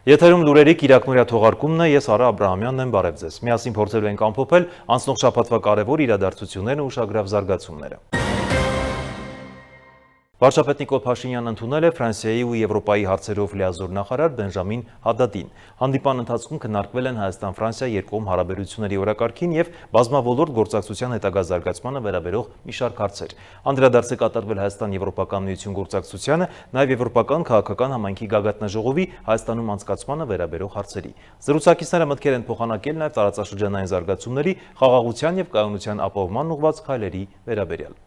Եթերում լուրերի կիրակնօրյա թողարկումն է, ես Արա Աբրահամյանն եմ, բարև ձեզ։ Միասին փորձելու ենք ամփոփել անցնող շաբաթվա կարևոր իրադարձություններն ու ուշագրավ զարգացումները։ Վարչապետ Նիկոլ Փաշինյանն ընդունել է Ֆրանսիայի ու Եվրոպայի հարցերով լիազոր նախարար Բենժամին Հադադին։ Հանդիպան ընթացքում քննարկվել են Հայաստան-Ֆրանսիա երկկողմ հարաբերությունների օրակարգին եւ բազմաոլորտ գործակցության հետագա զարգացմանը վերաբերող մի շարք հարցեր։ Անդրադարձ է կատարվել Հայաստան-Եվրոպական միություն գործակցությանը, նաեւ Եվրոպական քաղաքական համայնքի գագաթնաժողովի Հայաստանում անցկացմանը վերաբերող հարցերի։ Զրուցակիցները մտքեր են փոխանակել նաեւ տարածաշրջանային զարգացումների, խաղաղության եւ կայունության ապահովման ուղղված քայլերի վերաբերյալ։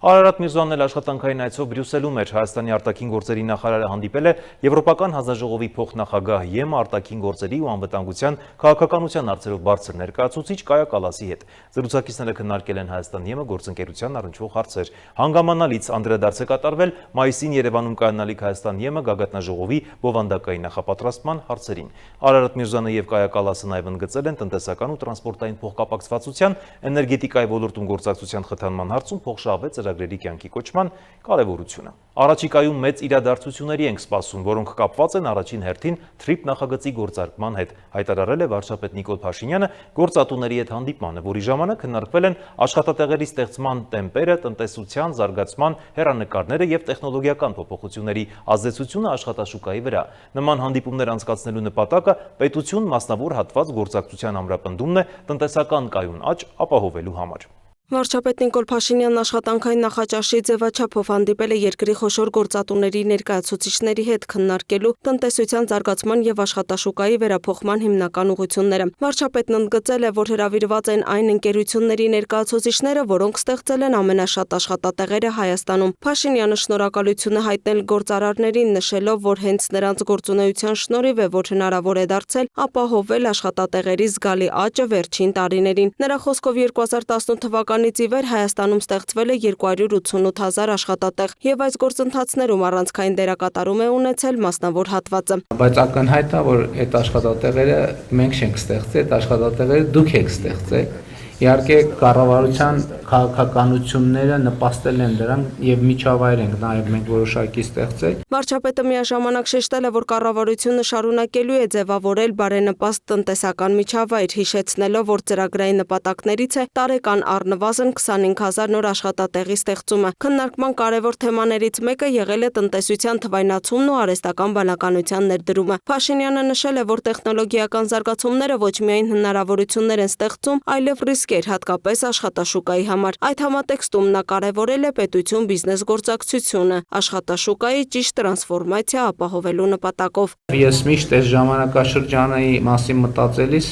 Արարատ Միրզոյանն էլ աշխատանքային այցով Բրյուսելում էր։ Հայաստանի արտաքին գործերի նախարարը հանդիպել է Եվրոպական հանձնաժողովի փոխնախագահ ԵՄ արտաքին գործերի ու անվտանգության քաղաքականության հարցերով բարձր ներկայացուցիչ Կայա Կալասի հետ։ Զրուցակիցները քննարկել են Հայաստան-ԵՄ գործընկերության առնչվող հարցեր։ Հանգամանալից անդրադարձ է կատարվել մայիսին Երևանում կայանալիք Հայաստան-ԵՄ գագաթնաժողովի բովանդակային նախապատրաստման հարցերին։ Արարատ Միրզոյանը եւ Կայա Կալասը նաեւ ընդգծել են տնտեսական ու տրանսպորտային փոխկապակցվածության, էներգետիկայի ոլորտում գործակցության խթանման հարցում փոխշահավետ ծրագրերի կյանքի կոչման կարևորությունը։ Առաջիկայում մեծ իրադարձությունների ենք սպասում, որոնք կապված են առաջին հերթին TRIP նախագծի գործարկման հետ, հայտարարել է վարչապետ Նիկոլ Փաշինյանը գործատուների հետ հանդիպմանը, որի ժամանակ քննարկվել են աշխատատեղերի ստեղծման տեմպերը, տնտեսության զարգացման հեռանկարները եւ տեխնոլոգիական փոփոխությունների ազդեցությունը աշխատաշուկայի վրա։ Նման հանդիպումներ անցկացնելու նպատակը պետություն մասնավոր հատված գործակցության ամրապնդումն է տնտեսական կայուն աճ ապահովելու համար։ Վարչապետ Նիկոլ Փաշինյանն աշխատանքային նախաճաշի ձևաչափով հանդիպել է երկրի խոշոր գործատուների ներկայացուցիչների հետ քննարկելու տնտեսության զարգացման եւ աշխատաշուկայի վերափոխման հիմնական ուղղությունները։ Վարչապետն ընդգծել է, որ հրավիրված են այն ընկերությունների ներկայացուցիչները, որոնք ստեղծել են ամենաշատ աշխատատեղերը Հայաստանում։ Փաշինյանը շնորհակալություն է հայտնել գործարարներին, նշելով, որ հենց նրանց գործունեության շնորհիվ է, որ հնարավոր է դարձել ապահովել աշխատատեղերի զգալի աճը վերջին տարիներին։ Նրա խոսքով 2018 թվականից ի վեր Հայաստանում ստեղծվել է 288 հազար աշխատատեղ եւ այս գործընթացներում առանցքային դերակատարում է ունեցել մասնավոր հատվածը։ Բայց ակնհայտ է, որ այդ աշխատատեղերը մենք չենք ստեղծել, այդ աշխատատեղերը դուք եք ստեղծել։ Իհարկե կառավարության քաղաքականությունները նպաստել են դրան եւ միջավայր ենք նաեւ մենք որոշակի ստեղծել։ Վարչապետը միաժամանակ շեշտել է, որ կառավարությունը շարունակելու է ձևավորել բարենպաստ տնտեսական միջավայր, հիշեցնելով, որ ծրագրային նպատակներից է տարեկան առնվազն 25000 նոր աշխատատեղի ստեղծումը։ Քննարկման կարևոր թեմաներից մեկը եղել է տնտեսության թվայնացումն ու արհեստական բանականության ներդրումը։ Փաշինյանը նշել է, որ տեխնոլոգիական զարգացումները ոչ միայն հնարավորություններ են ստեղծում, այլև ռիսկեր, հատկապես աշխատաշուկայի համար։ Այդ համատեքստում նա կարևորել է պետություն-բիզնես գործակցությունը, աշխատաշուկայի ճիշտ տրանսֆորմացիա ապահովելու նպատակով։ Ես միշտ այս ժամանակաշրջանի մասին մտածելիս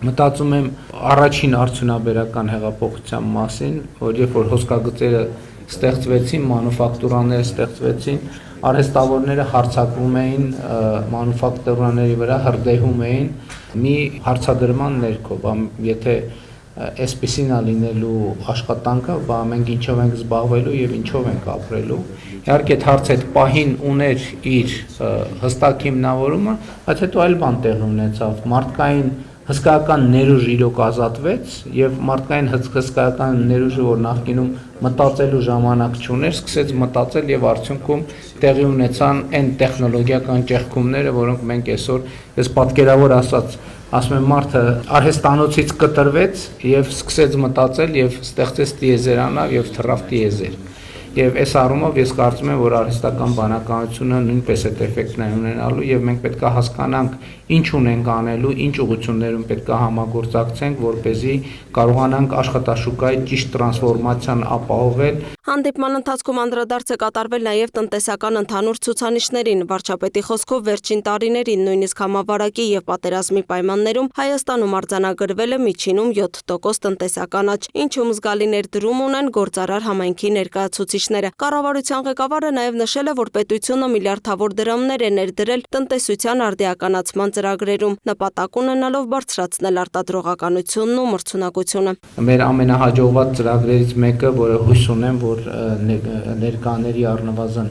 մտածում եմ առաջին արդյունաբերական հեղափոխության մասին, որ երբ որ հոսքագծերը ստեղծվեցին, մանուֆակտուրաները ստեղծվեցին, արհեստավորները հարձակվում էին մանուֆակտուրաների վրա, հրդեհում էին մի հարցադրման ներքո, եթե այսպեսին է լինելու աշխատանքը, մենք ինչով ենք զբաղվելու եւ ինչով ենք ապրելու։ Իհարկե այդ հարցը այդ պահին ուներ իր հստակ հիմնավորումը, բայց հետո այլ բան տեղի ունեցավ։ Մարդկային հսկայական ներուժ իրոք ազատվեց եւ մարդկային հսկայական ներուժը, որ նախկինում մտածելու ժամանակ չուներ, սկսեց մտածել եւ արդյունքում տեղի ունեցան այն տեխնոլոգիական ճեղքումները, որոնք մենք այսօր, ես պատկերավոր ասում եմ, մարդը արհեստանոցից կտրվեց եւ սկսեց մտածել եւ ստեղծեց տիեզերանավ եւ թռավ տիեզեր։ Եվ այս առումով ես կարծում եմ, որ արհեստական բանականությունը նույնպես այդ էֆեկտն է ունենալու եւ մենք պետք է հասկանանք ինչ ունենք անելու, ինչ ուղղություններում պետք է համագործակցենք, որպեսզի կարողանանք աշխատաշուկայի ճիշտ տրանսֆորմացիան ապահովել։ Հանդիպման ընթացքում անդրադարձ է կատարվել նաեւ տնտեսական ընդհանուր ցուցանիշներին։ Վարչապետի խոսքով վերջին տարիներին նույնիսկ համավարակի եւ պատերազմի պայմաններում Հայաստանում արձանագրվել է միջինում 7% տնտեսական աճ, ինչում զգալի ներդրում ունեն գործարար համայնքի ներկայացուցիչները։ Կառավարության ղեկավարը նաեւ նշել է, որ պետությունը միլիարդավոր դրամներ է ներդրել տնտեսության արդիականացման ծրագրերում, նպատակ ունենալով բարձրացնել արտադրողականությունն ու մրցունակությունը։ Մեր ամենահաջողված ծրագրերից մեկը, որը հույս ունեմ, որ ներկաների առնվազն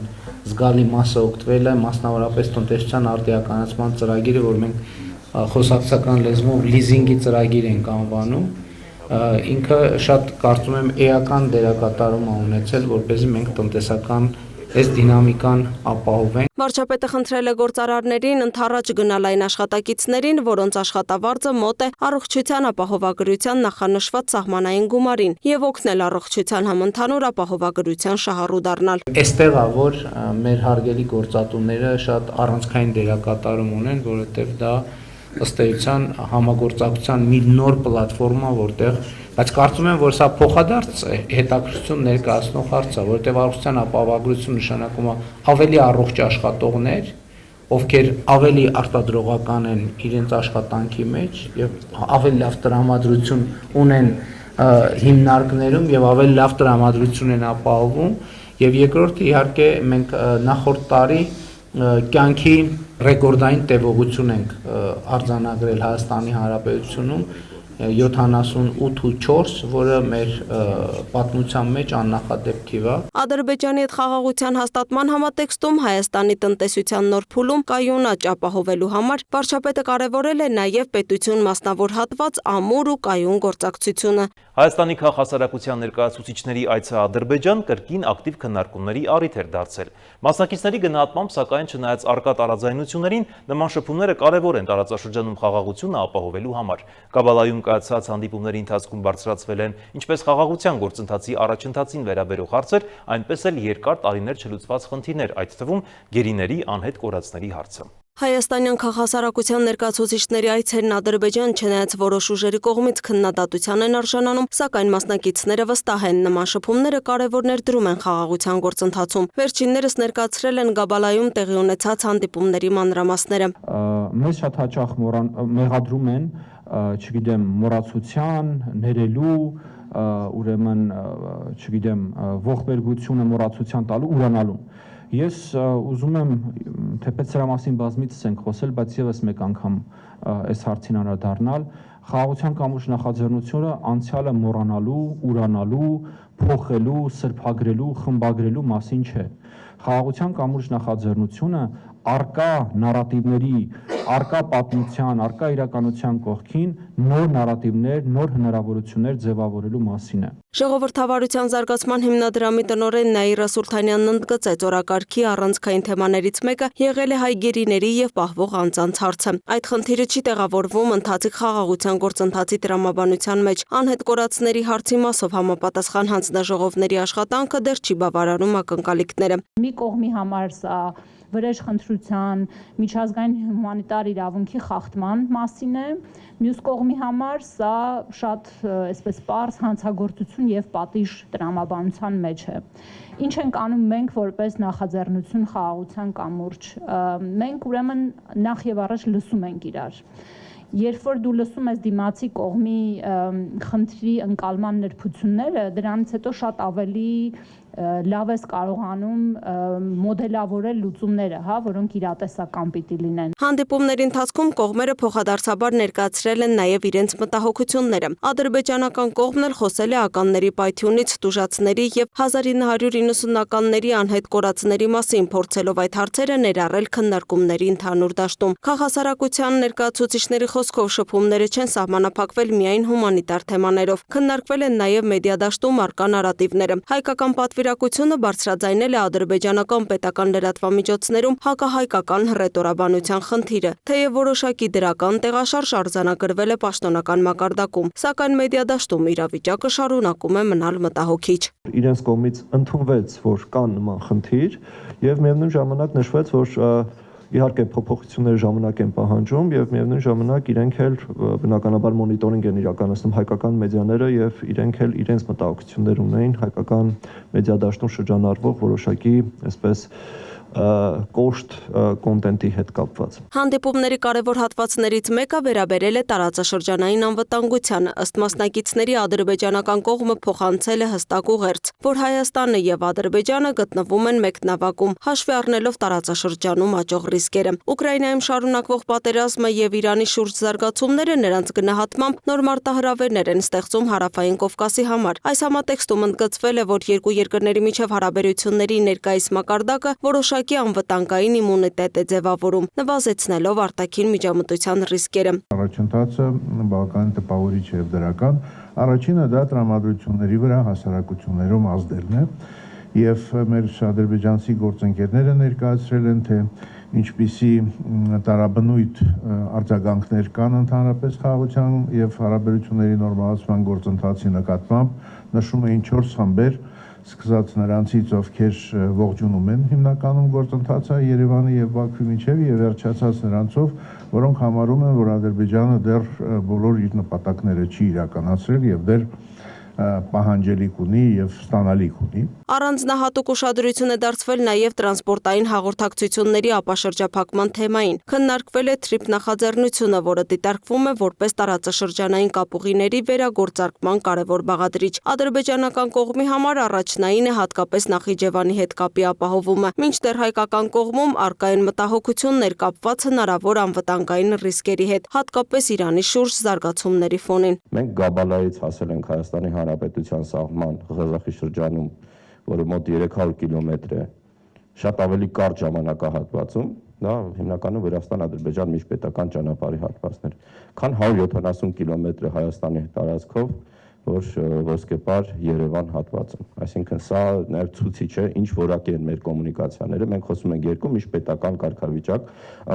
զգալի մասը օգտվել է, մասնավորապես տնտեսության արդիականացման ծրագիրը, որ մենք խոսակցական լեզվով լիզինգի ծրագիր ենք անվանում, ինքը շատ կարծում եմ էական դերակատարում է ունեցել, որպեսզի մենք տնտեսական այս դինամիկան ապահովենք։ Վարչապետը խնդրել է գործարարներին ընդառաջ գնալ այն աշխատակիցներին, որոնց աշխատավարձը մոտ է առողջության ապահովագրության նախանշված սահմանային գումարին եւ օգնել առողջության համընդհանուր ապահովագրության շահառու դառնալ։ Այստեղ է, որ մեր հարգելի գործատուները շատ առանցքային դերակատարում ունեն, որովհետեւ դա ըստ էության համագործակցության մի նոր պլատֆորմա, որտեղ բայց կարծում եմ, որ սա փոխադարձ հետաքրքրություն ներկայացնող հարց է, որովհետև առողջության ապահովագրություն նշանակում է ավելի առողջ աշխատողներ, ովքեր ավելի արտադրողական են իրենց աշխատանքի մեջ եւ ավելի լավ տրամադրություն ունեն հիմնարկներում եւ ավելի լավ տրամադրություն են ապահովում եւ երկրորդը իհարկե մենք նախորդ տարի կյանքի ռեկորդային տևողություն ենք արձանագրել Հայաստանի Հանրապետությունում 78.4, որը մեր պատմության մեջ աննախադեպ թիվ է։ Ադրբեջանի հետ խաղաղության հաստատման համատեքստում Հայաստանի տնտեսության նոր փուլում կայուն աճ ապահովելու համար վարչապետը կարևորել է նաև պետություն մասնավոր հատված ամուր ու կայուն գործակցությունը։ Հայաստանի քաղաքասարակության ներկայացուցիչների այցը Ադրբեջան կրկին ակտիվ քննարկումների առիթ էր դարձել։ Մասնակիցների գնահատմամբ, սակայն չնայած առկա տարաձայնություններին, նման շփումները կարևոր են տարածաշրջանում խաղաղությունը ապահովելու համար։ Կաբալայում կայացած հանդիպումների ընթացքում բարձրացվել են ինչպես խաղաղության գործընթացի առաջընթացին վերաբերող հարցեր, այնպես էլ երկար տարիներ չլուծված խնդիրներ, այդ թվում գերիների անհետ կորածների հարցը։ Հայաստանյան քաղաքասարակության ներկայացուցիչների այցերն Ադրբեջան չնայած որոշ ուժերի կողմից քննադատության են արժանանում, սակայն մասնակիցները վստահ են նման շփումները կարևոր ներդրում են խաղաղության գործընթացում։ Վերջիններս ներկայացրել են Գաբալայում տեղի ունեցած հանդիպումների մանրամասները։ Մեզ շատ հաճախ մեղադրում են, չգիտեմ, մոռացության, ներելու, ուրեմն, չգիտեմ, ողբերգությունը մոռացության տալու, ուրանալու։ Ես ուզում եմ, թեպետ սրա մասին բազմիցս ենք խոսել, բայց եւս մեկ անգամ այս հարցին անդրադառնալ, խաղաղության կամուրջ նախաձեռնությունը անցյալը մոռանալու, ուրանալու, փոխելու, սրբագրելու, խմբագրելու մասին չէ։ Խաղաղության կամուրջ նախաձեռնությունը արկա նարատիվների, արկա պատմության, արկա իրականության կողքին նոր նարատիվներ, նոր հնարավորություններ ձևավորելու մասին է։ Ժողովրդավարության զարգացման հիմնադրամի տնօրեն Նաիրա Սուլթանյանն ընդգծեց, օրակարգի առանցքային թեմաներից մեկը եղել է հայ գերիների եւ պահվող անձանց հարցը։ Այդ խնդիրը չի տեղավորվում ընթացիկ խաղաղության գործընթացի տրամաբանության մեջ։ Անհետ կորածների հարցի մասով համապատասխան հանձնաժողովների աշխատանքը դեռ չի բավարարում ակնկալիքները։ Մի կողմի համար սա վրեժ խնդրության, միջազգային հումանիտար իրավունքի խախտման մասին է, մյուս կողմի համար սա շատ այսպես պարզ հանցագործություն եւ պատիժ տրամաբանության մեջ է։ Ինչ ենք անում մենք որպես նախաձեռնություն խաղաղության կամուրջ։ Մենք ուրեմն նախ եւ առաջ լսում ենք իրար։ Երբ որ դու լսում ես դիմացի կողմի խնդրի ընկալման նրբությունները, դրանից հետո շատ ավելի լավ ես կարողանում մոդելավորել լուծումները, որոնք իրատեսական պիտի լինեն։ Հանդիպումների ընթացքում կողմերը փոխադարձաբար ներկայացրել են նաև իրենց մտահոգությունները։ Ադրբեջանական կողմն էլ խոսել է ականների պայթյունից, տուժածների եւ 1990-ականների անհետ կորածների մասին, փորձելով այդ հարցերը ներառել քննարկումների ընդհանուր դաշտում։ Քաղաքասարակության ներկայացուցիչների խոսքով շփումները չեն սահմանափակվել միայն հումանիտար թեմաներով։ Քննարկվել են նաև մեդիա դաշտում առկա նարատիվները։ Հայկական պատվիրակությունը բարձրաձայնել է ադրբեջանական պետական լրատվամիջոցներում հակահայկական հռետորաբանության խնդիրը, թեև որոշակի դրական տեղաշարժ արձանագրվել է պաշտոնական մակարդակում, սակայն մեդիա դաշտում իրավիճակը շարունակում է մնալ մտահոգիչ։ Իրենց կողմից ընդունվեց, որ կան նման խնդիր եւ միևնույն ժամանակ նշվեց, որ իհարկե փոփոխությունները ժամանակ են պահանջում եւ միևնույն ժամանակ իրենք էլ բնականաբար մոնիտորինգ են իրականացնում հայկական մեդիաները եւ իրենք էլ իրենց մտահոգություններ ունեն հայկական մեդիա դաշտում շրջանառվող որոշակի այսպես կոշտ կոնտենտի հետ կապված։ Հանդիպումների կարևոր հատվածներից մեկը վերաբերել է տարածաշրջանային անվտանգությանը։ Ըստ մասնակիցների ադրբեջանական կողմը փոխանցել է հստակ ուղերձ, որ Հայաստանը եւ Ադրբեջանը գտնվում են մեկ նավակում, հաշվի առնելով տարածաշրջանում աճող ռիսկերը։ Ուկրաինայում շարունակվող պատերազմը եւ Իրանի շուրջ զարգացումները նրանց գնահատմամբ նոր մարտահրավերներ են ստեղծում Հարավային Կովկասի համար։ Այս համատեքստում ընդգծվել է, որ երկու երկրների միջև հարաբերությունների ներկայիս մակարդակը որոշակի անվտանգային իմունիտետ է ձևավորում, նվազեցնելով արտաքին միջամտության ռիսկերը։ Առաջընթացը բավականին տպավորիչ է եւ դրական։ Առաջինը դա տրամադրությունների վրա հասարակություններում ազդելն է եւ մեր ադրբեջանցի գործընկերները ներկայացրել են, թե ինչպիսի տարաբնույթ արձագանքներ կան ընդհանրապես խաղաղության եւ հարաբերությունների նորմալացման գործընթացի նկատմամբ, նշում էին 4 խմբեր, սկսած նրանցից, ովքեր ողջունում են հիմնականում գործընթացը Երևանի եւ Բաքվի միջև եւ վերջացած նրանցով, որոնք համարում են, որ Ադրբեջանը դեռ բոլոր իր նպատակները չի իրականացրել եւ դեռ պահանջելիք ունի եւ ստանալիք ունի։ Առանձնահատուկ ուշադրություն է դարձվել նաև տրանսպորտային հաղորդակցությունների ապաշրջափակման թեմային։ Քննարկվել է թրիփ նախաձեռնությունը, որը դիտարկվում է որպես տարածաշրջանային կապուղիների վերագործարկման կարևոր բաղադրիչ։ Ադրբեջանական կողմի համար առաջնային է հատկապես Նախիջևանի հետ կապի ապահովումը, մինչդեռ հայկական կողմում առկա են մտահոգություններ կապված հնարավոր անվտանգային ռիսկերի հետ, հատկապես Իրանի շուրջ զարգացումների ֆոնին։ Մենք Գաբալայից հասել ենք Հայաստանի Հանրապետության սահման Ղազախի շրջանում, որը մոտ 300 կիլոմետր է, շատ ավելի կարճ ժամանակահատվածում, դա հիմնականում Վրաստան-Ադրբեջան միջպետական ճանապարհի հատվածներ, քան 170 կիլոմետր Հայաստանի տարածքով, որ ոսկեպար Երևան հատվածում։ Այսինքն սա նաև ցուցիչ է, ինչ որակի են մեր կոմունիկացիաները։ Մենք խոսում ենք երկու միջպետական կարգավիճակ,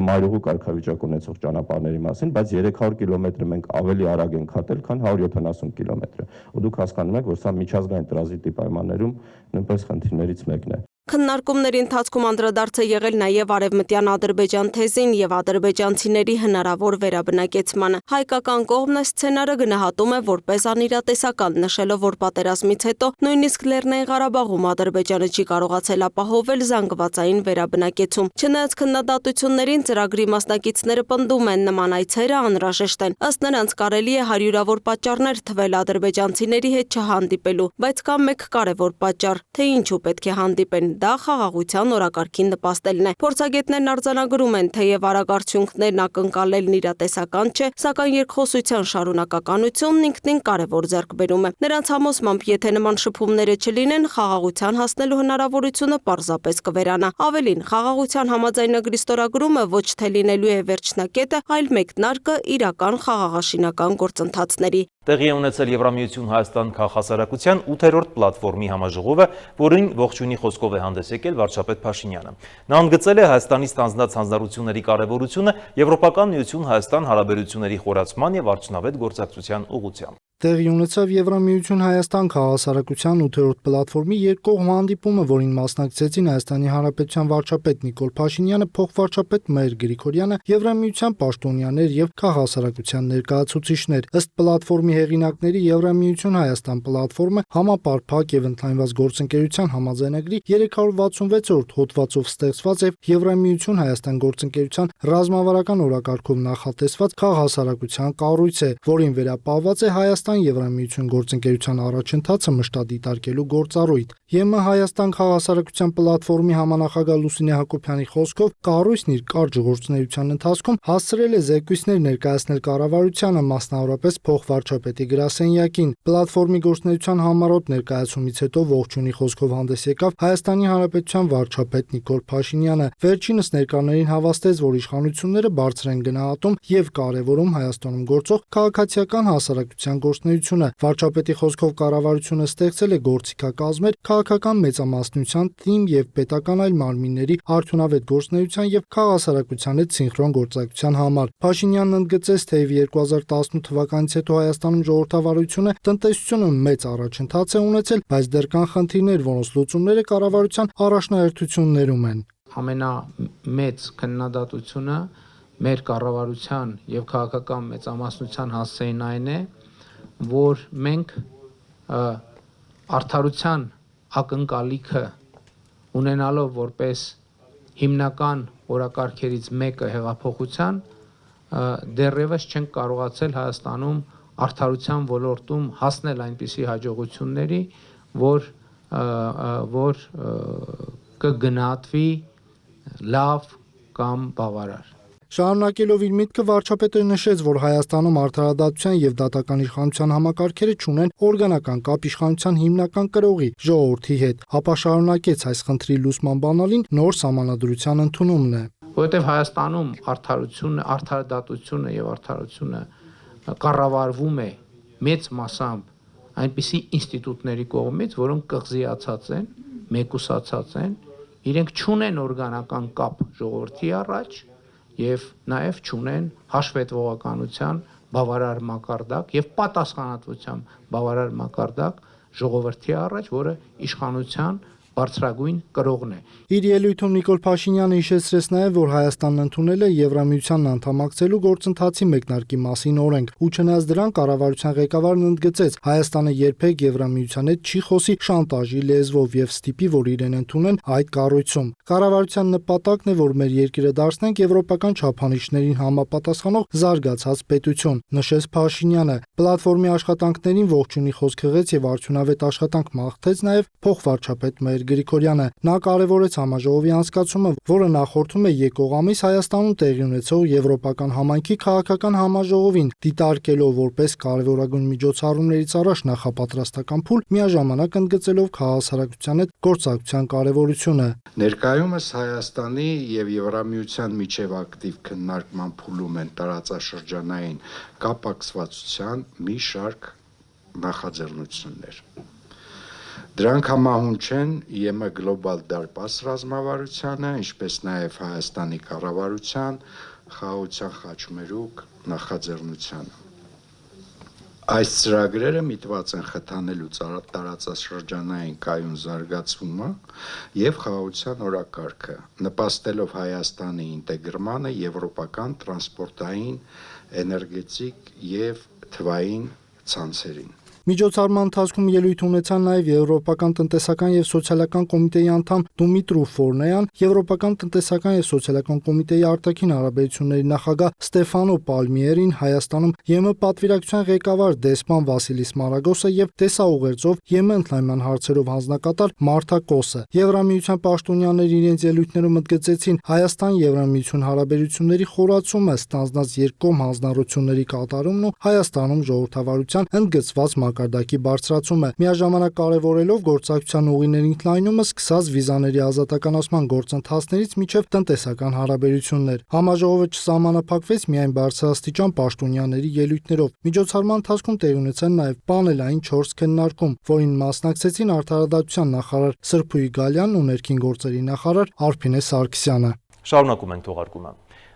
մայրուղու կարգավիճակ ունեցող ճանապարհների մասին, բայց 300 կիլոմետրը մենք ավելի արագ ենք հատել, քան 170 կիլոմետրը։ Ու դուք հասկանում եք, որ սա միջազգային տրանզիտի պայմաններում նույնպես խնդիրներից մեկն է։ Քննարկումների ընթացքում անդրադարձ է եղել նաև արևմտյան Ադրբեջան թեզին եւ ադրբեջանցիների հնարավոր վերաբնակեցմանը։ Հայկական կողմն այս սցենարը գնահատում է որպես անիրատեսական, նշելով, որ պատերազմից հետո նույնիսկ Լեռնային Ղարաբաղում Ադրբեջանը չի կարողացել ապահովել զանգվածային վերաբնակեցում։ Չնայած քննադատություններին, ծրագրի մասնակիցները պնդում են, նման այցերը անհրաժեշտ են։ Ըստ նրանց կարելի է հարյուրավոր պատճառներ թվել ադրբեջանցիների հետ չհանդիպելու, բայց կա մեկ կարևոր պատճառ, թե ինչու պետք է հանդիպեն։ Դա խաղաղության օրակարգին նպաստելն է։ Փորձագետներն արձանագրում են, թեև արագ արդյունքներն ակնկալելն իրատեսական չէ, սակայն երկխոսության շարունակականությունն ինքնին կարևոր ձեռքբերում է։ Նրանց համոզմամբ, եթե նման շփումները չլինեն, խաղաղության հասնելու հնարավորությունը պարզապես կվերանա։ Ավելին, խաղաղության համաձայնագրի ստորագրումը ոչ թե լինելու է վերջնակետը, այլ մեկնարկը իրական խաղաղաշինական գործընթացների։ Տեղի է ունեցել Եվրամիություն Հայաստան քաղաքասարակության 8-րդ պլատֆորմի համաժողովը, որին ողջունի խոսքով է հանդես եկել վարչապետ Փաշինյանը։ Նա ընդգծել է Հայաստանի ստանձնած հանձնառությունների կարևորությունը Եվրոպական միություն Հայաստան հարաբերությունների խորացման եւ արդյունավետ գործակցության ուղղությամբ։ Տեղի ունեցավ Եվրամիություն Հայաստան քաղաքասարակության 8-րդ պլատֆորմի երկկողմ հանդիպումը, որին մասնակցեցին Հայաստանի Հանրապետության վարչապետ Նիկոլ Փաշինյանը, փոխվարչապետ Մհեր Գրիգորյանը, Եվրամիության պաշտոնյաներ եւ քաղաքասարակության ներկայացուցիչներ։ Ըստ պլատֆորմի հեղինակների Եվրամիություն Հայաստան պլատֆորմը համապարփակ եւ ընդլայնված գործընկերության համաձայնագրի 366-րդ հոդվածով ստեղծված եւ Եվրամիություն Հայաստան գործընկերության ռազմավարական օրակարգով նախատեսված քաղաքասարակության կառույց է, որին վերապահված է Հայաստան-Եվրամիություն գործընկերության առաջընթացը մշտադիտարկելու գործառույթ։ ԵՄ Հայաստան քաղաքասարակության պլատֆորմի համանախագահ Լուսինե Հակոբյանի խոսքով կառույցն իր կարճ գործունեության ընթացքում հասցրել է զեկույցներ ներկայացնել կառավարությանը, մասնավորապես փոխվարչապետի գրասենյակին։ Պլատֆորմի գործունեության համառոտ ներկայացումից հետո ողջունի խոսքով հանդես եկավ Հայաստանի Հանրապետության վարչապետ Նիկոլ Փաշինյանը։ Վերջինս ներկաներին հավաստեց, որ իշխանությունները բարձր են գնահատում եւ կարեւորում Հայաստանում գործող քաղաքացիական հասարակության գործունեությունը։ Վարչապետի խոսքով կառավարությունը ստեղծել է գործիքակազմեր քաղաքական մեծամասնության, թիմ եւ պետական այլ մարմինների արդյունավետ գործունեության եւ քաղաքասարակության հետ սինխրոն գործակցության համար։ Փաշինյանն ընդգծեց, թե 2018 թվականից հետո Հայաստանում ժողովրդավարությունը տնտեսությունը մեծ առաջընթաց է ունեցել, բայց դեռ կան խնդիրներ, որոնց լուծումները կառավարության առաջնահերթություններում են։ Ամենամեծ քննադատությունը մեր կառավարության եւ քաղաքական մեծամասնության հասցեին այն է, որ մենք արդարության ակնկալիքը ունենալով որպես հիմնական օրակարգերից մեկը հեղափոխության դեռևս չենք կարողացել Հայաստանում արդարության ոլորտում հասնել այնպիսի հաջողությունների, որ կգնահատվի լավ կամ բավարար։ Շարունակելով իր միտքը վարչապետը նշեց, որ Հայաստանում արդարադատության եւ դատական իշխանության համակարգերը չունեն օրգանական կապ իշխանության հիմնական կրողի ժողովրդի հետ, ապա շարունակեց այս խնդրի լուսման բանալին նոր սահմանադրության ընդունումն է։ Որովհետեւ Հայաստանում արդարադատությունը եւ արդարությունը կառավարվում է մեծ մասամբ այնպիսի ինստիտուտների կողմից, որոնք կղզիացած են մեկուսացած են, իրենք չունեն օրգանական կապ ժողովրդի առաջ եւ նաեւ չունեն հաշվետվողականության բավարար մակարդակ եւ պատասխանատվության բավարար մակարդակ ժողովրդի առաջ, որը իշխանության բարձրագույն կրողն է։ Իր ելույթում Նիկոլ Փաշինյանը հիշեցրեց նաև, որ Հայաստանն ընդունել է Եվրամիությանն անդամակցելու գործընթացի մեկնարկի մասին օրենք, ու չնայած դրան կառավարության ղեկավարն ընդգծեց, Հայաստանը երբեք Եվրամիության հետ չի խոսի շանտաժի լեզվով եւ ստիպի, որ իրեն ընդունեն այդ կառույցում։ Կառավարության նպատակն է, որ մեր երկիրը դարձնենք եվրոպական չափանիշներին համապատասխանող զարգացած պետություն, նշեց Փաշինյանը։ Պլատֆորմի աշխատանքներին ողջունի խոսք հղեց եւ արդյունավետ աշխատանք մաղթեց նաև փոխվարչապետ Մհեր Գրիգորյանը։ Նա կարևորեց համաժողովի անցկացումը, որը նախորդում է եկող ամիս Հայաստանում տեղի ունեցող Եվրոպական համայնքի քաղաքական համաժողովին, դիտարկելով որպես կարևորագույն միջոցառումներից առաջ նախապատրաստական փուլ, միաժամանակ ընդգծելով քաղաքասարակության հետ գործակցության կարևորությունը։ Ներկայումս Հայաստանի եւ Եվրամիության միջև ակտիվ քննարկման փուլում են տարածաշրջանային կապակցվածության մի շարք նախաձեռնություններ։ Դրանք համահունչ են ԵՄ գլոբալ դարպաս ռազմավարությանը, ինչպես նաև Հայաստանի կառավարության խաղաղության խաչմերուկ նախաձեռնությանը։ Այս ծրագրերը միտված են խթանելու տարածաշրջանային կայուն զարգացումը եւ խաղաղության օրակարգը, նպաստելով Հայաստանի ինտեգրմանը եվրոպական տրանսպորտային, էներգետիկ եւ թվային ցանցերին։ Միջոցառման ընթացքում ելույթ ունեցան նաև Եվրոպական տնտեսական եւ սոցիալական կոմիտեի անդամ Դումիտրու Ֆորնեյան, Եվրոպական տնտեսական եւ սոցիալական կոմիտեի արտաքին հարաբերությունների նախագահ Ստեֆանո Պալմիերին, Հայաստանում ԵՄ պատվիրակության ղեկավար դեսպան Վասիլիս Մարագոսը եւ տեսաուղերձով ԵՄ ընդլայնման հարցերով հանձնակատար Մարթա Կոսը։ Եվրամիության պաշտոնյաները իրենց ելույթներում ընդգծեցին Հայաստան-Եվրամիություն հարաբերությունների խորացումը, ստանձնած երկկողմ հանձնառությունների կատարումն ու Հայաստանում ժողովրդավարության ընդգծված մակարդակի բարձրացումը, միաժամանակ կարևորելով գործակցության ուղիների ընդլայնումը սկսած վիզաների ազատականացման գործընթացներից մինչև տնտեսական հարաբերություններ։ Համաժողովը չսահմանափակվեց միայն բարձրաստիճան պաշտոնյաների ելույթներով։ Միջոցառման ընթացքում տեղի ունեցան նաև պանելային 4 քննարկում, որին մասնակցեցին արդարադատության նախարար Սրփուի Գալյանն ու ներքին գործերի նախարար Արփինե Սարգսյանը։ Շարունակում ենք թողարկումը։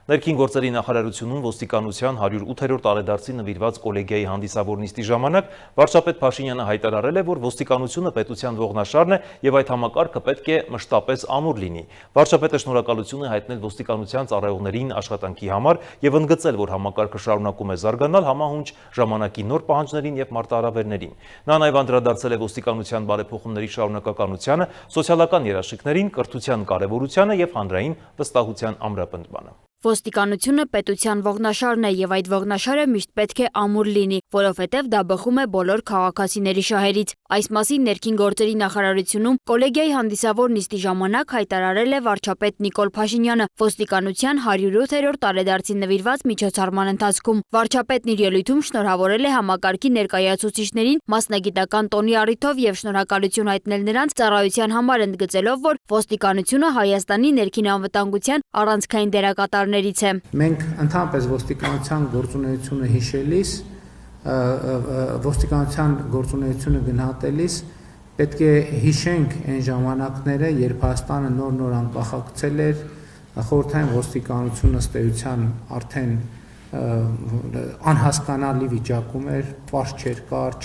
Ներքին գործերի նախարարությունում ոստիկանության 108-րդ տարեդարձի նվիրված կոլեգիայի հանդիսավոր նիստի ժամանակ վարչապետ Փաշինյանը հայտարարել է, որ ոստիկանությունը պետության ողնաշարն է եւ այդ համակարգը պետք է մշտապես ամուր լինի։ Վարչապետը շնորհակալություն է հայտնել ոստիկանության ծառայողներին աշխատանքի համար եւ ընդգծել, որ համակարգը շարունակում է զարգանալ համահունչ ժամանակի նոր պահանջներին եւ մարտահրավերներին։ Նա նաեւ անդրադարձել է ոստիկանության բարեփոխումների շարունակականությանը, սոցիալական երաշխիքներին, կրթության կարեւորությանը եւ հանրային վստահության ամրապնդմանը։ Ոստիկանությունը պետության ողնաշարն է եւ այդ ողնաշարը միշտ պետք է ամուր լինի, որովհետեւ դա բխում է բոլոր քաղաքացիների շահերից։ Այս մասին ներքին գործերի նախարարությունում կոլեգիայի հանդիսավոր նիստի ժամանակ հայտարարել է վարչապետ Նիկոլ Փաշինյանը ոստիկանության 108-րդ տարեդարձին նվիրված միջոցառման ընթացքում։ Վարչապետն իր ելույթում շնորհավորել է համակարգի ներկայացուցիչներին մասնագիտական տոնի առիթով եւ շնորհակալություն հայտնել նրանց ծառայության համար, ընդգծելով, որ ոստիկանությունը Հայաստանի ներքին անվտանգության առանցքային դերակատար Մենք ընդհանրապես ոստիկանության գործունեությունը հիշելիս, ոստիկանության գործունեությունը գնահատելիս պետք է հիշենք այն ժամանակները, երբ Հայաստանը նոր անկախացել էր, խորհրդային ոստիկանությունը ըստ էության արդեն անհասկանալի վիճակում էր, պարզ չկար,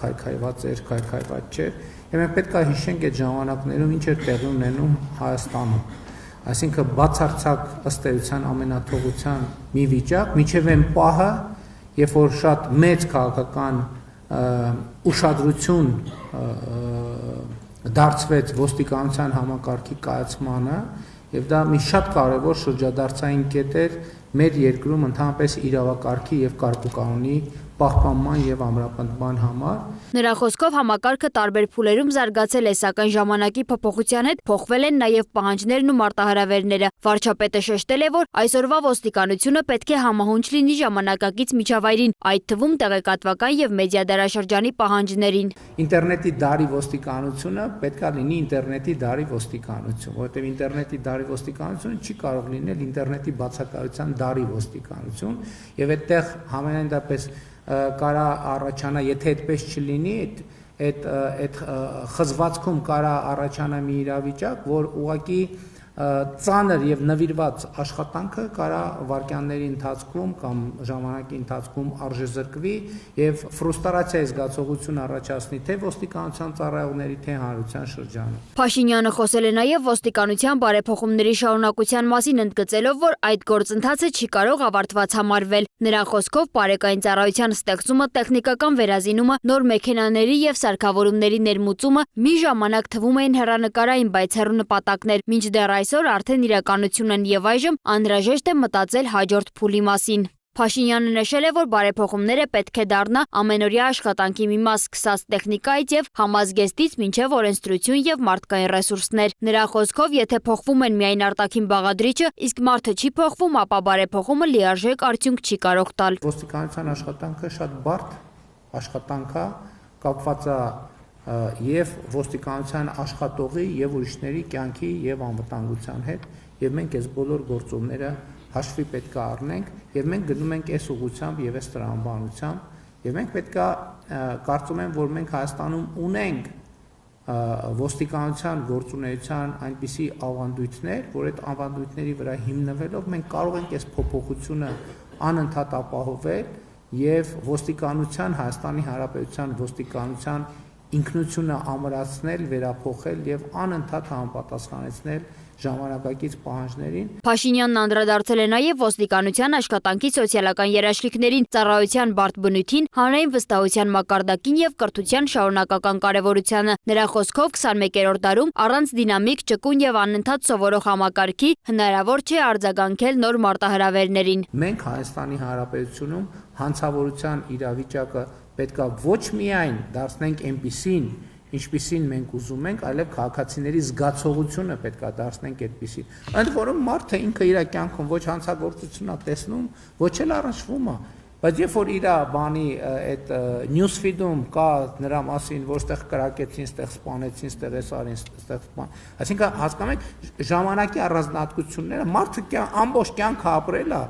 քայքայված էր, քայքայված չէր, եւ մենք պետք է հիշենք այդ ժամանակներում ինչ էր տեղի ունենում Հայաստանում։ Այսինքն բացարձակ ըստ էության ամենաթողության մի վիճակ, միջև այն պահը, երբ որ շատ մեծ քաղաքական ուշադրություն դարձվեց ոստիկանության համակարգի կայացմանը, եւ դա մի շատ կարևոր շրջադարձային կետ էր մեր երկրում ընդհանրապես իրավակարգի եւ կարգուկանոնի պահպանման եւ ամրապնդման համար։ Նրա խոսքով համակարգը տարբեր փուլերում զարգացել է, սակայն ժամանակի փոփոխության հետ փոխվել են նաեւ պահանջներն ու մարտահրավերները։ Վարչապետը շեշտել է, որ այսօրվա ոստիկանությունը պետք է համահունչ լինի ժամանակակից միջավայրին, այդ թվում տեղեկատվական եւ մեդիա դարաշրջանի պահանջներին։ Ինտերնետի դարի ոստիկանությունը պետք է լինի ինտերնետի դարի ոստիկանություն, որովհետեւ ինտերնետի դարի ոստիկանությունը չի կարող լինել ինտերնետի բացակայության դարի ոստիկանություն, եւ այդտեղ համենայնդեպս կարա առաջանա, եթե այդպես չլինի, այդ խզվածքում կարա առաջանա մի իրավիճակ, որ ուղղակի ծանր եւ նվիրված աշխատանքը կարա վարկյանների ընթացքում կամ ժամանակի ընթացքում արժեզրկվի եւ ֆրուստրացիայի զգացողություն առաջացնի թե ոստիկանության ծառայողների, թե հանրության շրջանում։ Փաշինյանը խոսել է նաեւ ոստիկանության բարեփոխումների շարունակության մասին, ընդգծելով, որ այդ գործընթացը չի կարող ավարտված համարվել։ Նրա խոսքով բարեկային ծառայության ստեղծումը, տեխնիկական վերազինումը, նոր մեքենաների եւ սարքավորումների ներմուծումը մի ժամանակ թվում էին հեռանկարային, բայց հեռու նպատակներ, մինչդեռ այսօր արդեն իրականություն են եւ այժմ անհրաժեշտ է մտածել հաջորդ փուլի մասին։ Փաշինյանը նշել է, որ բարեփոխումները պետք է դառնա ամենօրյա աշխատանքի մի մաս, սկսած տեխնիկայից եւ համազգեստից մինչեւ օրենսդրություն եւ մարդկային ռեսուրսներ։ Նրա խոսքով, եթե փոխվում են միայն արտաքին բաղադրիչը, իսկ մարդը չի փոխվում, ապա բարեփոխումը լիարժեք արդյունք չի կարող տալ։ Ոստիկանության աշխատանքը շատ բարդ աշխատանք է, կապված է եւ ոստիկանության աշխատողի եւ ուրիշների կյանքի եւ անվտանգության հետ, եւ մենք այս բոլոր գործոնները հաշվի պետք է առնենք եւ մենք գնում ենք այս ուղղությամբ եւ այս տրամաբանությամբ եւ մենք պետք է կարծում եմ, որ մենք Հայաստանում ունենք ոստիկանության գործունեության այնպիսի ավանդույթներ, որ այդ ավանդույթների վրա հիմնվելով մենք կարող ենք այս փոփոխությունը անընդհատ ապահովել եւ ոստիկանության Հայաստանի Հանրապետության ոստիկանության ինքնությունը ամրացնել, վերափոխել եւ անընդհատ համապատասխանեցնել ժամանակակից պահանջներին։ Փաշինյանն անդրադարձել է նաև ոստիկանության աշխատանքի սոցիալական երաշխիքներին, ծառայության բարդ բնույթին, հանրային վստահության մակարդակին եւ կրթության շարունակական կարեւորությանը։ Նրա խոսքով 21-րդ դարում առանց դինամիկ, ճկուն եւ անընդհատ սովորող համակարգի հնարավոր չէ արձագանքել նոր մարտահրավերներին։ Մենք Հայաստանի Հանրապետությունում հանցավորության իրավիճակը պետքա ոչ միայն դարձնենք այնպիսին, ինչպիսին մենք ուզում ենք, այլև քաղաքացիների զգացողությունը պետքա դարձնենք այդպիսին։ Ընդ որում մարդը ինքը իր կյանքում ոչ հանցագործությունն է տեսնում, ոչ էլ առնչվում է, բայց երբ որ իր բանի այդ news feed-ում կա նրա մասին, որ ստեղ կրակեցին, ստեղ սպանեցին, ստեղ էս արին, ստեղ սպան։ Այսինքն հասկանում եք, ժամանակի առանձնահատկությունները մարդը ամբողջ կյանքը ապրել է,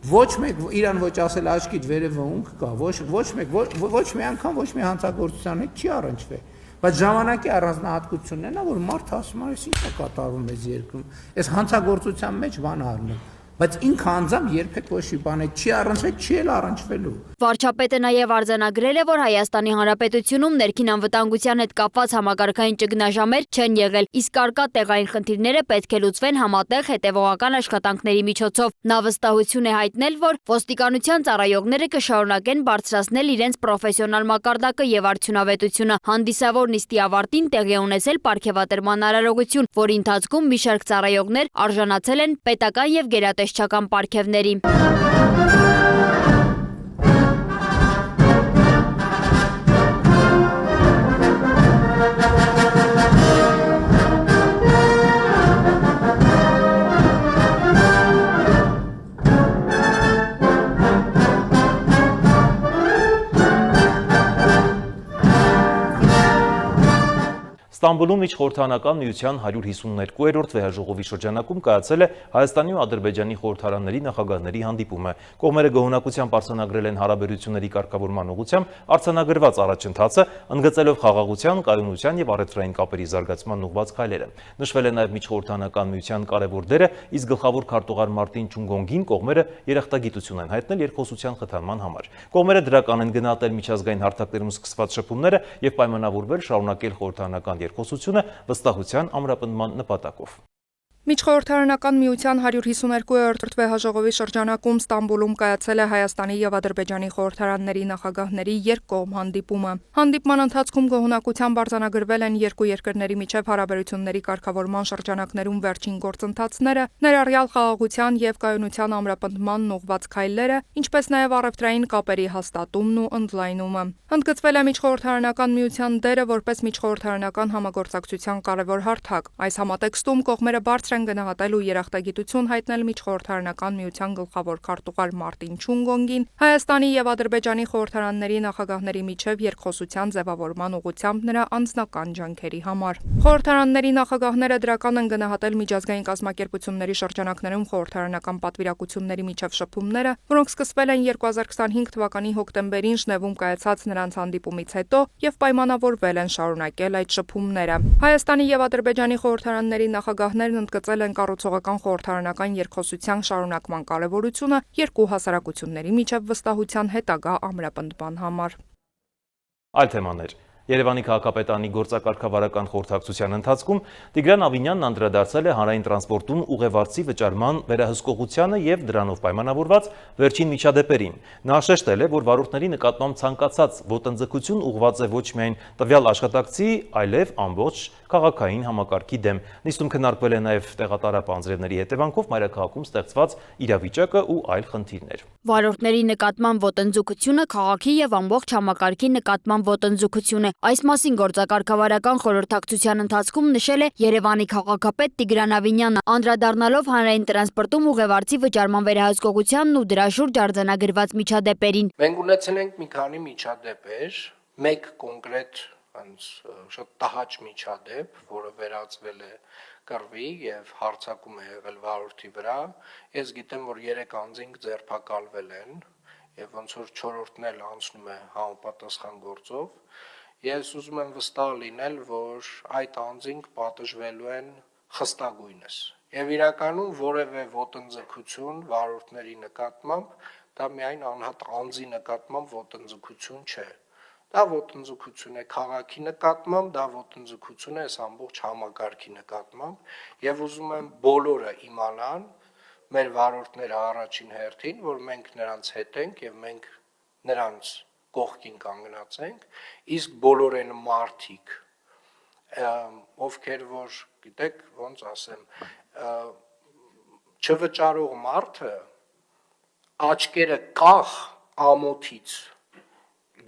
ոչ մեկ իրան ոչ ասել աչքիդ վերևը ունք կա, ոչ մի անգամ ոչ մի հանցագործության հետ չի առնչվել, բայց ժամանակի առանձնահատկություններն է, որ մարդը ասում է, ինչ է կատարվում այս երկրում, այս հանցագործության մեջ բան առնում, բայց ինքը անձամբ երբեք ոչ մի բան չի առնչվել, չի էլ առնչվելու։ Վարչապետը նաև արձանագրել է, որ Հայաստանի Հանրապետությունում ներքին անվտանգության հետ կապված համակարգային ճգնաժամեր չեն եղել, իսկ առկա տեղային խնդիրները պետք է լուծվեն համատեղ հետևողական աշխատանքների միջոցով։ Նա վստահություն է հայտնել, որ ոստիկանության ծառայողները կշարունակեն բարձրացնել իրենց պրոֆեսիոնալ մակարդակը եւ արդյունավետությունը։ Հանդիսավոր նիստի ավարտին տեղի ունեցել պարգևատրման արարողություն, որի ընթացքում մի շարք ծառայողներ արժանացել են պետական եւ գերատեսչական պարգևների։ Ստամբուլում միջխորհրդարանական միության 152-րդ վեհաժողովի շրջանակում կայացել է Հայաստանի ու Ադրբեջանի խորհրդարանների նախագահների հանդիպումը։ Կողմերը գոհունակությամբ արձանագրել են հարաբերությունների կարգավորման ուղղությամբ արձանագրված առաջընթացը, ընդգծելով խաղաղության, կայունության եւ առևտրային կապերի զարգացման ուղղված քայլերը։ Նշվել է նաեւ միջխորհրդարանական միության կարևոր դերը, իսկ գլխավոր քարտուղար Մարտին Չունգոնգին կողմերը երախտագիտություն են հայտնել երկխոսության խթանման համար։ Կողմերը դրական են գնահատել միջազգային հարթակներում սկսված շփումները եւ պայմանավորվել շարունակել խորհրդարանական երկխոսությունը վստահության ամրապնդման նպատակով։ Միջխորհրդարանական միության 152-րդ վեհաժողովի շրջանակում Ստամբուլում կայացել է Հայաստանի եւ Ադրբեջանի խորհրդարանների նախագահների երկկողմ հանդիպումը։ Հանդիպման ընթացքում գոհունակությամբ արձանագրվել են երկու երկրների միջև հարաբերությունների կարգավորման շրջանակներում վերջին գործընթացները, ներառյալ խաղաղության եւ կայունության ամրապնդման ուղղված քայլերը, ինչպես նաեւ առևտրային կապերի հաստատումն ու ընդլայնումը։ Ընդգծվել է միջխորհրդարանական միության դերը որպես միջխորհրդարանական համագործակցության կարևոր հարթակ։ Այս համատեքստում կողմերը բարձր են գնահատել ու երախտագիտություն հայտնել Միջխորհրդարանական միության գլխավոր քարտուղար Մարտին Չունգոնգին, Հայաստանի եւ Ադրբեջանի խորհրդարանների նախագահների միջև երկխոսության ձևավորման ուղղությամբ նրա անձնական ջանքերի համար։ Խորհրդարանների նախագահները դրական են գնահատել միջազգային կազմակերպությունների շրջանակներում խորհրդարանական պատվիրակությունների միջև շփումները, որոնք սկսվել են 2025 թվականի հոկտեմբերին Ժնևում կայացած նրանց հանդիպումից հետո եւ պայմանավորվել են շարունակել այդ շփումները։ Հայաստանի եւ Ադրբեջանի խորհրդարանների նախագահներն ընդգծել են կառուցողական խորհրդարանական երկխոսության շարունակման կարեւորությունը երկու հասարակությունների միջև վստահության հետագա ամրապնդման համար։ Այլ թեմաներ։ Երևանի քաղաքապետարանի գործակարգավարական խորհրդակցության ընթացքում Տիգրան Ավինյանն անդրադարձել է հանրային տրանսպորտում ուղևորցի վճարման վերահսկողությանը եւ դրանով պայմանավորված վերջին միջադեպերին։ Նա շեշտել է, որ վարորդների նկատմամբ ցանկացած ոտնձգություն ուղղված է ոչ միայն տվյալ աշխատակցի, այլև ամբողջ քաղաքային համակարգի դեմ։ Նիստում քննարկվել է նաեւ տեղատարապ անձրևների հետևանքով մայրաքաղաքում ստեղծված իրավիճակը ու այլ խնդիրներ։ Վարորդների նկատմամբ ոտնձգությունը քաղաքի եւ ամբողջ համակարգի նկատմամբ ոտնձգություն է։ Այս մասին գործակարգավարական խորհրդակցության ընթացքում նշել է Երևանի քաղաքապետ Տիգրան Ավինյանը, անդրադառնալով հանրային տրանսպորտում ուղևորցի վճարման վերահսկողությանն ու դրա շուրջ արձանագրված միջադեպերին։ Մենք ունեցել ենք մի քանի միջադեպեր, մեկ կոնկրետ շատ տհաճ միջադեպ, որը վերածվել է կռվի եւ հարձակում է եղել վարորդի վրա։ Ես գիտեմ, որ 3 անձինք ձերբակալվել են եւ ոնց որ 4-րդն էլ անցնում է համապատասխան գործով։ Ես ուզում եմ վստահ լինել, որ այդ անձինք պատժվելու են խստագույնս։ Եվ իրականում որևէ ոտնձգություն վարորդների նկատմամբ դա միայն անհատ անձի նկատմամբ ոտնձգություն չէ։ Դա ոտնձգություն է քաղաքի նկատմամբ, դա ոտնձգություն է այս ամբողջ համակարգի նկատմամբ եւ ուզում եմ բոլորը իմանան, մեր վարորդները առաջին հերթին, որ մենք նրանց հետ ենք եւ մենք նրանց կողքին կանգնած ենք, իսկ բոլոր այն մարդիկ, ովքեր որ գիտեք, ոնց ասեմ, չվճարող մարդը աչքերը կախ ամոթից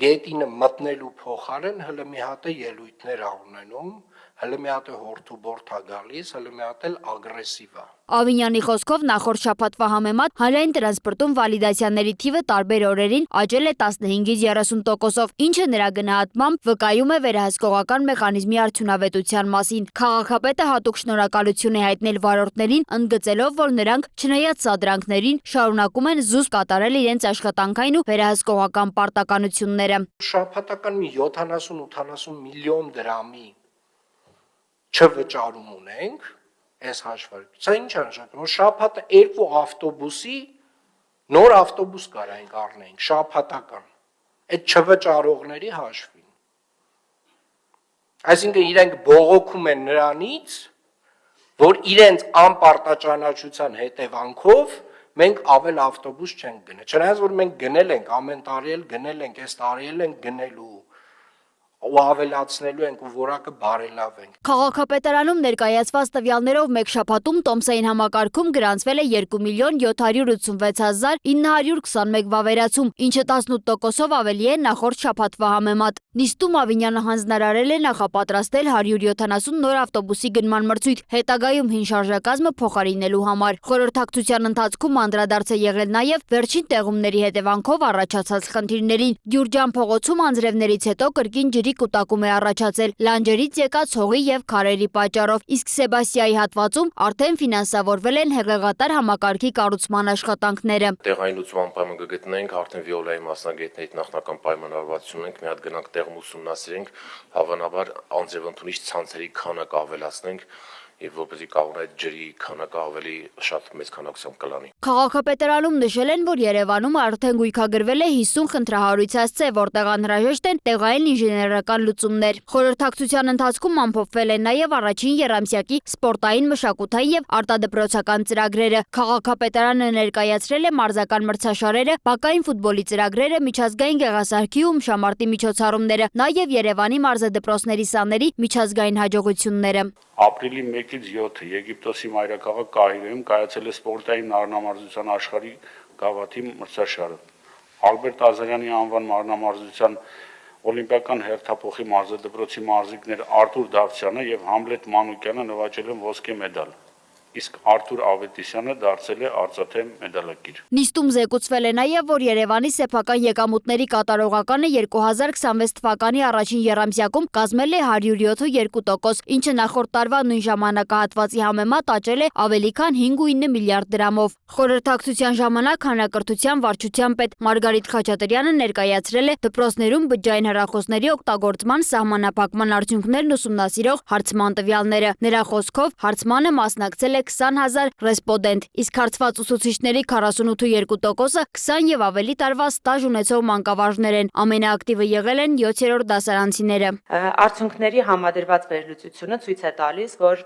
գետինը մտնելու փոխարեն հələ մի հատ է ելույթներ ա ունենում, հələ մի հատ է հորթուբորթ ա գալիս, հələ մի հատ էլ ագրեսիվ ա։ Ավինյանի խոսքով նախորդ շաբաթվա համեմատ հանրային տրանսպորտում վալիդացիաների թիվը տարբեր օրերին աճել է 15-ից 30%-ով, ինչը նրա գնահատմամբ վկայում է վերահսկողական մեխանիզմի արդյունավետության մասին։ Քաղաքապետը հատուկ շնորհակալություն է հայտնել վարորդներին, ընդգծելով, որ նրանք չնայած սադրանքներին շարունակում են զուսպ կատարել իրենց աշխատանքային ու վերահսկողական պարտականությունները։ Շաբաթական մի 70-80 միլիոն դրամի չվճարում ունենք, այս հաշվարկը։ Սա ինչ է նշանակում, որ շաբաթը 2 ավտոբուսի նոր ավտոբուս կարայինք առնենք, շաբաթական, այդ չվճարողների հաշվին։ Այսինքն իրենք բողոքում են նրանից, որ իրենց անպարտաճանաչության հետևանքով մենք ավել ավտոբուս չենք գնել։ Չնայած որ մենք գնել ենք, ամեն տարի էլ գնել ենք, այս տարի էլ ենք գնելու ու ավելացնելու ենք ու որակը բարելավենք։ Քաղաքապետարանում ներկայացված տվյալներով մեկ շաբաթում Տոմսային համակարգում գրանցվել է 2.786.921 վավերացում, ինչը 18%-ով ավելի է նախորդ շաբաթվա համեմատ։ Նիստում Ավինյանը հանձնարարել է նախապատրաստել 170 նոր ավտոբուսի գնման մրցույթ, հետագայում հին շարժակազմը փոխարինելու համար։ Խորհրդակցության ընթացքում անդրադարձ է եղել նաև վերջին տեղումների հետևանքով առաջացած խնդիրներին։ Գյուրջան փողոցում անձրևներից հետո կրկին ջրի կուտակում է առաջացել լանջերից եկած հողի եւ քարերի պատճառով, իսկ Սեբաստիայի հատվածում արդեն ֆինանսավորվել են հեղեղատար համակարգի կառուցման աշխատանքները։ Տեղային լուծման պայման կգտնենք, արդեն վիոլայի մասնագետներից նախնական պայմանավորվածություն ունենք, մի հատ գնանք տեղում ուսումնասիրենք, հավանաբար անձրևընդունիչ ցանցերի քանակը ավելացնենք եւ որպեսզի կարող այդ ջրի քանակը ավելի շատ մեծ քանակությամբ կլանի։ Քաղաքապետարանում նշել են, որ Երևանում արդեն գույքագրվել է 50 խնդրահարույցասցե, որտեղ անհրաժեշտ են տեղային ինժեներական լուծումներ։ Խորհրդակցության ընթացքում ամփոփվել են նաև առաջին եռամսյակի սպորտային, մշակութային եւ արտադպրոցական ծրագրերը։ Քաղաքապետարանը ներկայացրել է մարզական մրցաշարերը, բակային ֆուտբոլի ծրագրերը, միջազգային գեղասարքի ու ըմբշամարտի միջոցառումները, նաև Երևանի մարզադպրոցների սաների միջազգային հաջողությունները։ Ապրիլի 1-ից 7-ը Եգիպտոսի մայրաքաղաք Կահիրեում կայացել է սպորտային մարմնամարզության աշխարհի գավաթի մրցաշարը։ Ալբերտ Ազարյանի անվան մարմնամարզության օլիմպիական հերթափոխի մարզադպրոցի մարզիկներ Արտուր Դավթյանը եւ Համլետ Մանուկյանը նվաճել են ոսկե մեդալ։ իսկ Արթուր Ավետիսյանը դարձել է արծաթե մեդալակիր։ Նիստում զեկուցվել է նաև, որ Երևանի սեփական եկամուտների կատարողականը 2026 թվականի առաջին եռամսյակում կազմել է 107.2%, ինչը նախորդ տարվա նույն ժամանակահատվածի համեմատ աճել է ավելի քան 5.9 միլիարդ դրամով։ Խորհրդակցության ժամանակ հանրակրթության վարչության պետ Մարգարիտ Խաչատրյանը ներկայացրել է դպրոցներում բջջային հեռախոսների օգտագործման սահմանափակման արդյունքներն ուսումնասիրող հարցման տվյալները։ Նրա խոսքով հարցմանը մասնակցել է 20,000 ռեսպոնդենտ, իսկ հարցված ուսուցիչների 48.2%-ը 20 եւ ավելի տարվա ստաժ ունեցող մանկավարժներ են։ Ամենաակտիվը եղել են 7-րդ դասարանցիները։ Արդյունքների համադրված վերլուծությունը ցույց է տալիս, որ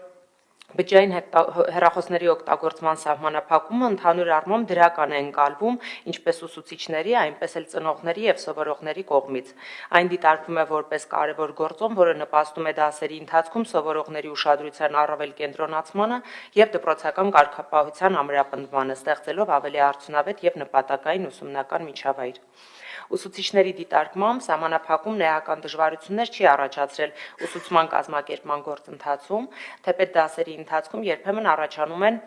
բջջային հեռախոսների օգտագործման սահմանափակումը ընդհանուր առմամբ դրական է ընկալվում ինչպես ուսուցիչների, այնպես էլ ծնողների եւ սովորողների կողմից։ Այն դիտարկվում է որպես կարևոր գործոն, որը նպաստում է դասերի ընթացքում սովորողների ուշադրության առավել կենտրոնացմանը եւ դպրոցական կարգապահության ամրապնդմանը, ստեղծելով ավելի արդյունավետ եւ նպատակային ուսումնական միջավայր։ Ուսուցիչների դիտարկմամբ սահմանափակումն էական դժվարություններ չի առաջացրել ուսուցման կազմակերպման գործընթացում, թեպետ դասերի ընթացքում երբեմն առաջանում են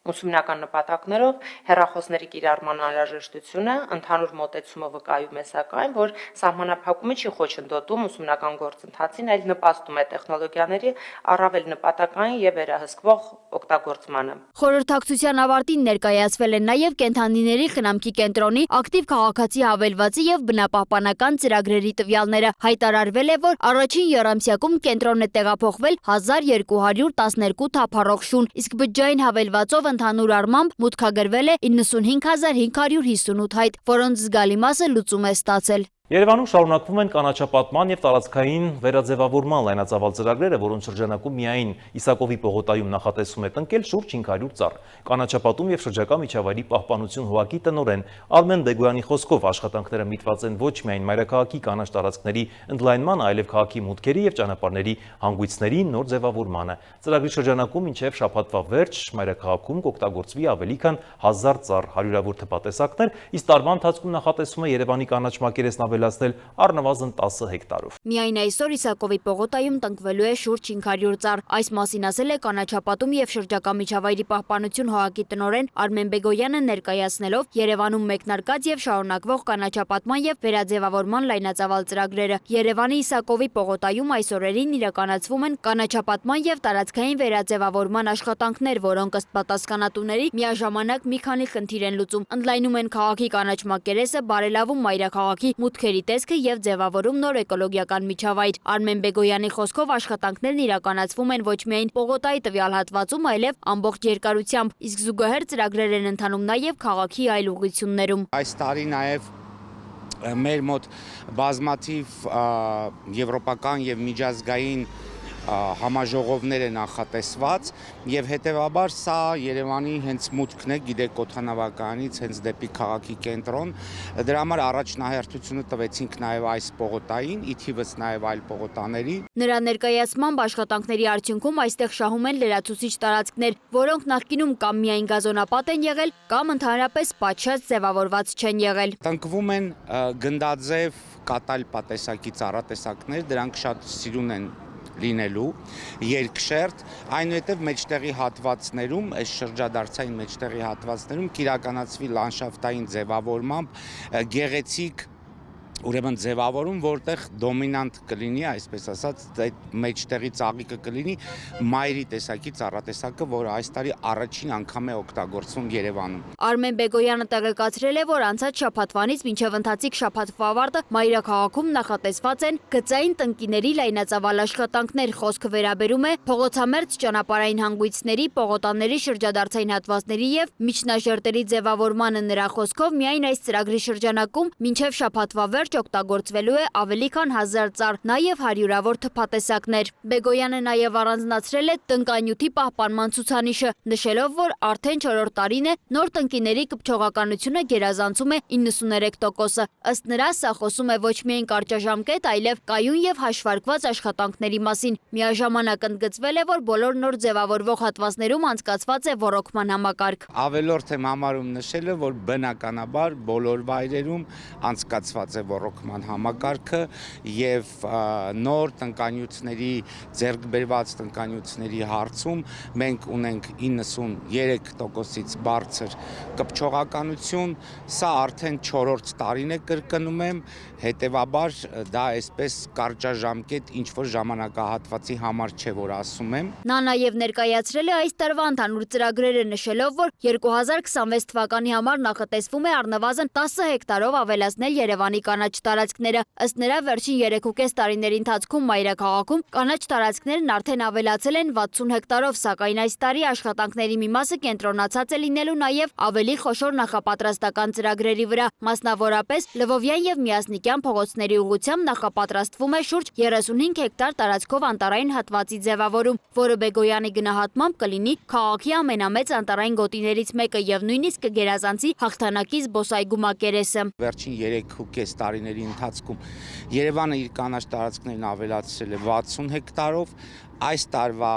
ուսումնական նպատակներով հեռախոսների կիրառման անհրաժեշտությունը, ընդհանուր մոտեցումը վկայում է սակայն, որ սահմանափակումը չի խոչընդոտում ուսումնական գործընթացին, այլ նպաստում է տեխնոլոգիաների առավել նպատակային եւ վերահսկվող օգտագործմանը։ Խորհրդակցության ավարտին ներկայացվել են նաև կենդանիների խնամքի կենտրոնի ակտիվ քաղաքացի հավելվածի եւ բնապահպանական ծրագրերի տվյալները։ Հայտարարվել է, որ առաջին եռամսյակում կենտրոնն է տեղափոխվել 1212 թափառող շուն, իսկ բջջային հավելվածով ընդհանուր առմամբ մուտքագրվել է 95558 հայտ, որոնց զգալի մասը լուծում է ստացել։ Երևանում շարունակվում են կանաչապատման եւ տարածքային վերաձևավորման լայնածավալ ծրագրերը, որոնց շրջանակում միայն Իսակովի պողոտայում նախատեսվում է տնկել շուրջ 500 ծառ։ Կանաչապատում եւ շրջակա միջավայրի պահպանություն հողակի տնօրեն Արմեն Բեգոյանի խոսքով աշխատանքները միտված են ոչ միայն մայրաքաղաքի կանաչ տարածքների ընդլայնմանը, այլև քաղաքի մուտքերի եւ ճանապարհների հանգույցների նոր ձևավորմանը։ Ծրագրի շրջանակում մինչեւ շաբաթվա վերջ մայրաքաղաքում կօգտագործվի ավելի քան 1000 ծառ, հարյուրավոր թփատեսակներ, իսկ տարվա ընթացքում նախատեսվում է Երևանի կանաչ մակերեսն ավելացնել առնվազն 10 հեկտարով։ Միայն այսօր Իսակովի պողոտայում տնկվելու է շուրջ 500 ծառ։ Այս մասին ասել է կանաչապատում եւ շրջակա միջավայրի պահպանություն հողակի տնօրեն Արմեն Բեգոյանը, ներկայացնելով Երևանում մեկնարկած եւ շարունակվող կանաչապատման եւ վերաձևավորման լայնածավալ ծրագրերը։ Երևանի Իսակովի պողոտայում այս օրերին իրականացվում են կանաչապատման եւ տարածքային վերաձևավորման աշխատանքներ, որոնք ըստ պատասխանատուների միաժամանակ մի քանի խնդիր են լուծում։ Ընդլայնում են քաղաքի կանաչ մակերեսը, բարելավում մայրաքաղաքի մուտքերի տեսքը եւ ձևավորում նոր էկոլոգիական միջավայր։ Արմեն Բեգոյանի խոսքով աշխատանքներն իրականացվում են ոչ միայն պողոտայի տվյալ հատվածում, այլև ամբողջ երկարությամբ, իսկ զուգահեռ ծրագրեր են ընթանում նաեւ քաղաքի այլ ուղղություններում։ Այս տարի նաեւ մեր մոտ բազմաթիվ եվրոպական եւ միջազգային համաժողովներ են նախատեսված եւ հետեւաբար սա Երևանի հենց մուտքն է, գիտեք, օդանավականից հենց դեպի քաղաքի կենտրոն։ Դրա համար առաջնահերթությունը տվեցինք նաեւ այս պողոտային, ի թիվս նաեւ այլ պողոտաների։ Նրա ներկայացմամբ աշխատանքների արդյունքում այստեղ շահում են լրացուցիչ տարածքներ, որոնք նախկինում կամ միայն գազոնապատ են եղել, կամ ընդհանրապես պատշաճ ձևավորված չեն եղել։ Տնկվում են գնդաձև կատալ պատեսակի ծառատեսակներ, դրանք շատ սիրուն են լինելու, երկշերտ, այնուհետև մեջտեղի հատվածներում, այս շրջադարձային մեջտեղի հատվածներում կիրականացվի լանդշաֆտային ձևավորմամբ գեղեցիկ ուրեմն ձևավորում, որտեղ դոմինանտ կլինի, այսպես ասած, այդ մեջտեղի ծաղիկը կլինի մայրի տեսակի ծառատեսակը, որը այս տարի առաջին անգամ է օգտագործվում Երևանում։ Արմեն Բեգոյանը տեղեկացրել է, որ անցած շաբաթվանից մինչև ընթացիկ շաբաթվա ավարտը մայրաքաղաքում նախատեսված են գծային տնկիների լայնածավալ աշխատանքներ, խոսքը վերաբերում է փողոցամերձ ճանապարհային հանգույցների, պողոտաների շրջադարձային հատվածների եւ միջնաժերտերի ձևավորմանը։ Նրա խոսքով միայն այս ծրագրի շրջանակում մինչև շաբաթվա վերջ օգտագործվելու է ավելի քան 1000 ծառ, նաև հարյուրավոր թփատեսակներ։ Բեգոյանը նաև առանձնացրել է տնկանյութի պահպանման ցուցանիշը, նշելով, որ արդեն 4-րդ տարին է նոր տնկիների կպչողականությունը գերազանցում է 93%-ը։ Ըստ նրա, սա խոսում է ոչ միայն կարճաժամկետ, այլև կայուն եւ հաշվարկված աշխատանքների մասին։ Միաժամանակ ընդգծվել է, որ բոլոր նոր ձևավորվող հատվածներում անցկացված է ոռոգման համակարգ։ Ավելորդ եմ համարում նշելը, որ բնականաբար բոլոր վայրերում անցկացված է ոռոգման համակարգը եւ նոր տնկանյութների ձեռքբերված տնկանյութների հարցում մենք ունենք 93%-ից բարձր կպչողականություն, սա արդեն 4-րդ տարին է կրկնում եմ, հետեւաբար դա այսպես կարճաժամկետ ինչ-որ ժամանակահատվածի համար չէ, որ ասում եմ։ Նա նաև ներկայացրել է այս տարվա ընդհանուր ծրագրերը, նշելով, որ 2026 թվականի համար նախատեսվում է առնվազն 10 հեկտարով ավելացնել Երևանի կանաչ տարածքները։ Ըստ նրա, վերջին 3.5 տարիների ընթացքում մայրաքաղաքում կանաչ տարածքներն արդեն ավելացել են 60 հեկտարով, սակայն այս տարի աշխատանքների մի մասը կենտրոնացած է լինելու նաև ավելի խոշոր նախապատրաստական ծրագրերի վրա։ Մասնավորապես Լվովյան եւ Միասնիկյան փողոցների ուղղությամբ նախապատրաստվում է շուրջ 35 հեկտար տարածքով անտառային հատվածի ձևավորում, որը Բեգոյանի գնահատմամբ կլինի քաղաքի ամենամեծ անտառային գոտիներից մեկը եւ նույնիսկ կգերազանցի հաղթանակի զբոսայգու մակերեսը։ Վերջին 3.5 տարիների ընթացքում Երևանը իր կանաչ տարածքներն ավելացրել է 60 հեկտարով, այս տարվա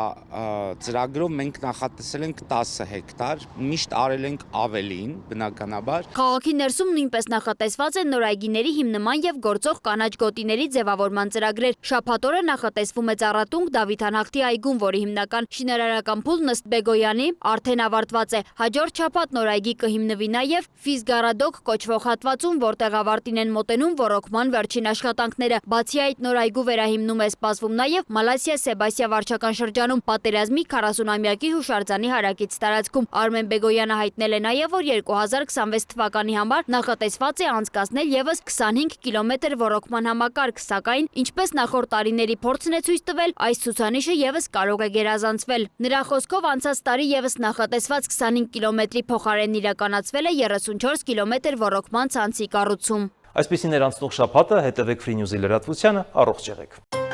ծրագրով մենք նախատեսել ենք 10 հեկտար, միշտ արել ենք ավելին, բնականաբար։ Քաղաքի ներսում նույնպես նախատեսված են նոր այգիների հիմնման եւ գործող կանաչ գոտիների ձևավորման ծրագրեր։ Շաբաթ օրը նախատեսվում է Ծառատունք Դավիթանախտի այգում, որի հիմնական շինարարական փուլն ըստ Բեգոյանի արդեն ավարտված է։ Հաջորդ շաբաթ նոր այգի կհիմնվի նաեւ Ֆիզգարադոկ կոչվող հատվածում, որտեղ ավարտին են մոտենում ոռոգման վերջին աշխատանքները։ Բացի այդ, նոր այգու վերահիմնում է սպասվում նաեւ Մալասիա Սեբաստիա վարչական շրջանում պատերազմի 40-ամյակի հուշարձանի հարակից տարածքում։ Արմեն Բեգոյանը հայտնել է նաև, որ 2026 թվականի համար նախատեսված է անցկացնել եւս 25 կիլոմետր ոռոգման համակարգ, սակայն ինչպես նախորդ տարիների փորձն է ցույց տվել, այս ցուցանիշը եւս կարող է գերազանցվել։ Նրա խոսքով անցած տարի եւս նախատեսված 25 կիլոմետրի փոխարեն իրականացվել է 34 կիլոմետր ոռոգման ցանցի կառուցում։ Այսպիսին էր անցնող շաբաթը, հետևեք Free News-ի լրատվությանը, առողջ եղեք։